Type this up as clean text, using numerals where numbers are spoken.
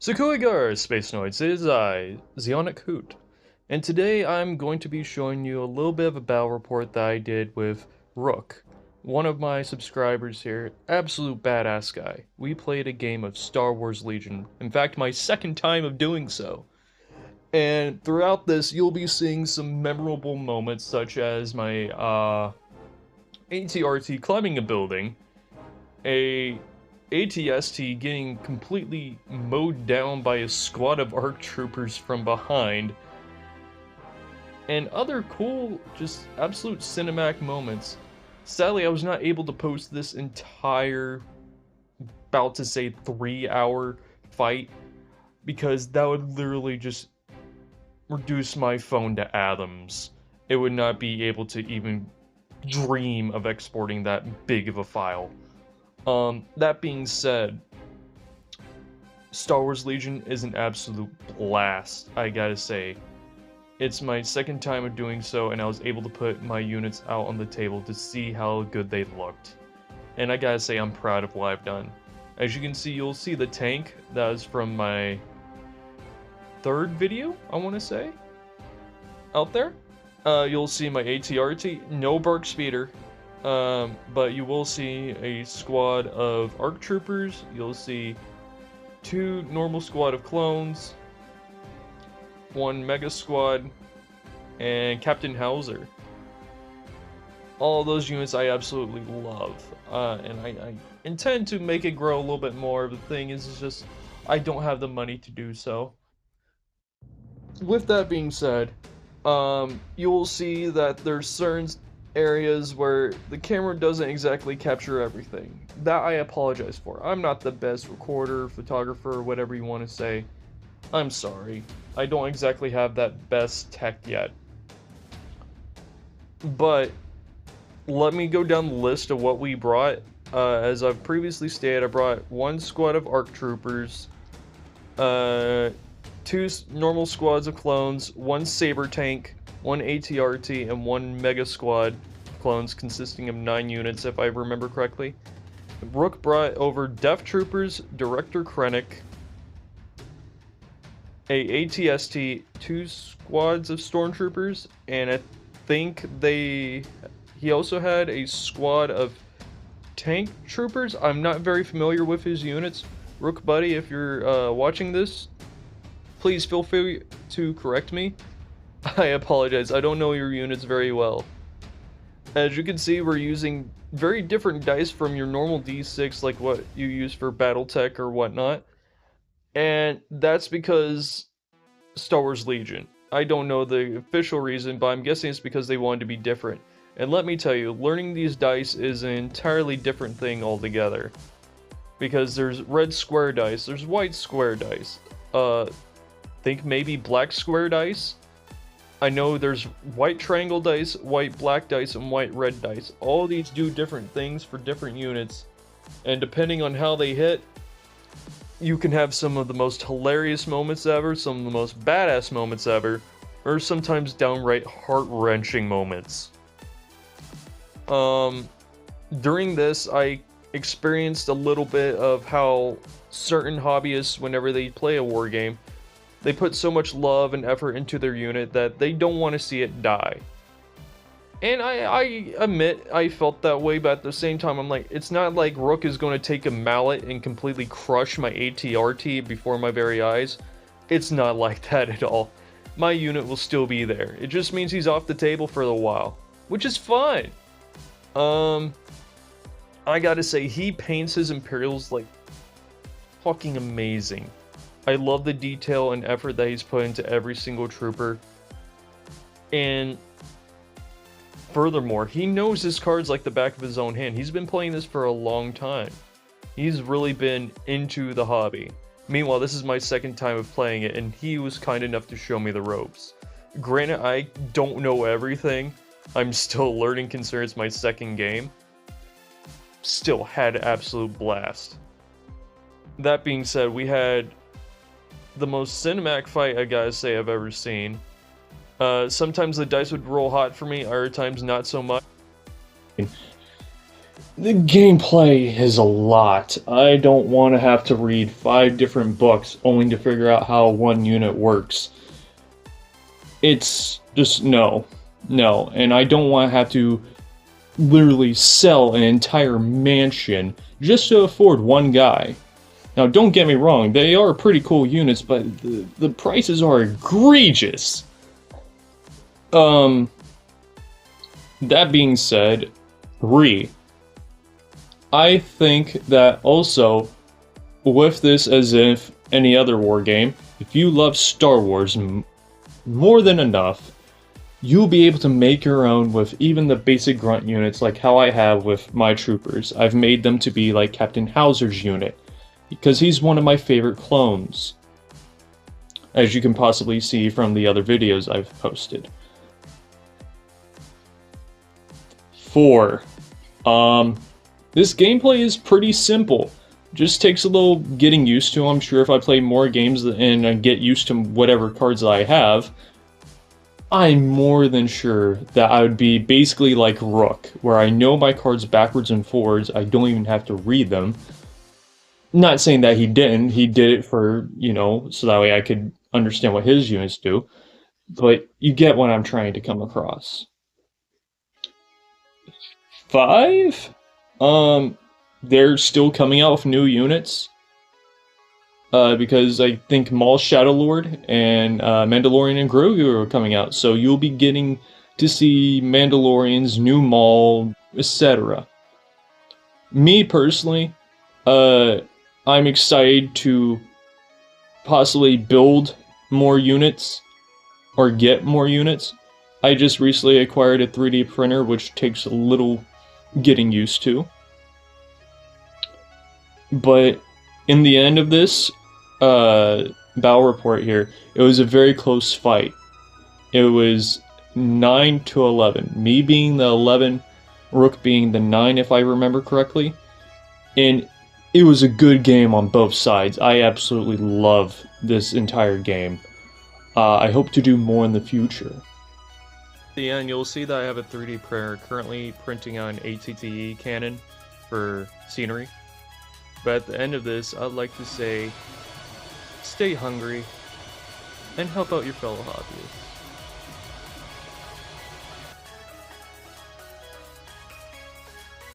Sukuigar, Space Noids, it is I, Zeonic Hoot, and today I'm going to be showing you a little bit of a battle report that I did with Rook, one of my subscribers here, absolute badass guy. We played a game of Star Wars Legion, in fact my second time of doing so, and throughout this you'll be seeing some memorable moments such as my ATRT climbing a building, a ATST getting completely mowed down by a squad of ARC troopers from behind, and other cool, just absolute cinematic moments. Sadly, I was not able to post this entire, about to say 3 hour fight, because that would literally just reduce my phone to atoms. It would not be able to even dream of exporting that big of a file. That being said, Star Wars Legion is an absolute blast, I gotta say. It's my second time of doing so, and I was able to put my units out on the table to see how good they looked. And I gotta say, I'm proud of what I've done. As you can see, you'll see the tank that was from my third video, I want to say, out there. You'll see my ATRT, no Bark Speeder, but you will see a squad of ARC Troopers, you'll see two normal squad of clones, one Mega Squad, and Captain Hauser. All of those units I absolutely love, and I intend to make it grow a little bit more. The thing is, it's just I don't have the money to do so. With that being said, you will see that there's certain areas where the camera doesn't exactly capture everything. That I apologize for. I'm not the best recorder, photographer, whatever you want to say. I'm sorry. I don't exactly have that best tech yet. But let me go down the list of what we brought. As I've previously stated, I brought one squad of ARC Troopers, two normal squads of clones, one Saber Tank, one ATRT, and one Mega Squad clones consisting of 9 units, if I remember correctly. Rook brought over Death Troopers, Director Krennic, a ATST, 2 squads of Stormtroopers, and I think he also had a squad of tank troopers. I'm not very familiar with his units. Rook buddy, if you're watching this, please feel free to correct me. I apologize, I don't know your units very well. As you can see, we're using very different dice from your normal D6, like what you use for Battletech or whatnot. And that's because Star Wars Legion. I don't know the official reason, but I'm guessing it's because they wanted to be different. And let me tell you, learning these dice is an entirely different thing altogether. Because there's red square dice, there's white square dice. Think maybe black square dice? I know there's white triangle dice, white black dice, and white red dice. All these do different things for different units. And depending on how they hit, you can have some of the most hilarious moments ever, some of the most badass moments ever, or sometimes downright heart-wrenching moments. During this, I experienced a little bit of how certain hobbyists, whenever they play a war game, they put so much love and effort into their unit that they don't want to see it die. And I admit I felt that way, but at the same time, I'm like, it's not like Rook is going to take a mallet and completely crush my ATRT before my very eyes. It's not like that at all. My unit will still be there. It just means he's off the table for a while, which is fine. I gotta say, he paints his Imperials like fucking amazing. I love the detail and effort that he's put into every single trooper. And furthermore, he knows his cards like the back of his own hand. He's been playing this for a long time. He's really been into the hobby. Meanwhile, this is my second time of playing it, and he was kind enough to show me the ropes. Granted, I don't know everything. I'm still learning considering it's my second game. Still had an absolute blast. That being said, we had the most cinematic fight I gotta say I've ever seen. Sometimes the dice would roll hot for me, other times not so much. The gameplay is a lot. I don't want to have to read 5 different books only to figure out how one unit works. It's just no. No, and I don't want to have to literally sell an entire mansion just to afford one guy. Now, don't get me wrong, they are pretty cool units, but the prices are egregious. That being said, 3. I think that also, with this as if any other war game, if you love Star Wars more than enough, you'll be able to make your own with even the basic grunt units like how I have with my troopers. I've made them to be like Captain Hauser's unit, because he's one of my favorite clones, as you can possibly see from the other videos I've posted. 4. This gameplay is pretty simple. Just takes a little getting used to. I'm sure if I play more games and I get used to whatever cards I have, I'm more than sure that I would be basically like Rook, where I know my cards backwards and forwards, I don't even have to read them. Not saying that he didn't, he did it for, you know, so that way I could understand what his units do, but you get what I'm trying to come across. 5? They're still coming out with new units. Because I think Maul Shadowlord and Mandalorian and Grogu are coming out, so you'll be getting to see Mandalorian's new Maul, etc. Me personally, I'm excited to possibly build more units or get more units. I just recently acquired a 3D printer, which takes a little getting used to. But in the end of this battle report here, it was a very close fight. It was 9 to 11. Me being the 11, Rook being the 9, if I remember correctly. And it was a good game on both sides. I absolutely love this entire game. I hope to do more in the future. At the end, you'll see that I have a 3D printer currently printing on ATTE cannon for scenery. But at the end of this, I'd like to say, stay hungry and help out your fellow hobbyists.